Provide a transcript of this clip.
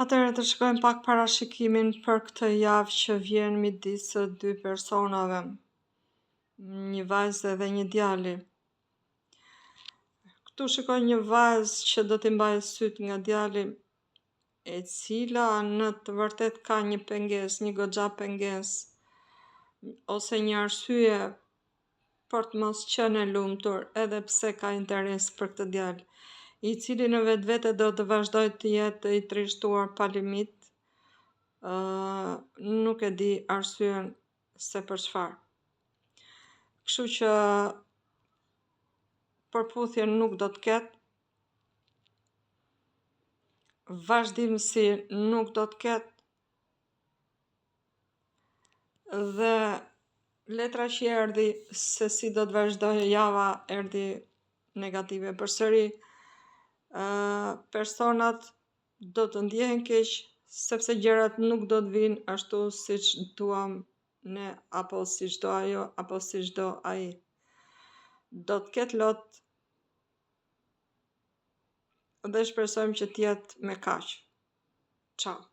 Atëherë të shkojmë pak parashikimin për këtë javë që vjen midis së dy personave, një vajzë dhe një djali. Këtu shikoj një vajzë që do t'i mbajë syt nga djali, e cila në të vërtet ka një pengesë, një goxha pengesë, ose një arsye për të mos qenë e lumtur, edhe pse ka interes për këtë djalë, i cili në vetvete do të vazhdoj të jetë i trishtuar pa limit, nuk e di arsyen se për çfarë. Kështu që përputhje nuk do të ketë, vazhdimsi nuk do të ketë, dhe letra që erdhi se si do të vazhdojë java erdhi negative përsëri. Personat do të ndjehen keq sepse gjërat nuk do të vinë ashtu siç duam ne, apo siç do ajo, apo siç do ai. Do të ketë lot dhe shpresojmë që të jetë me kaq. Ciao.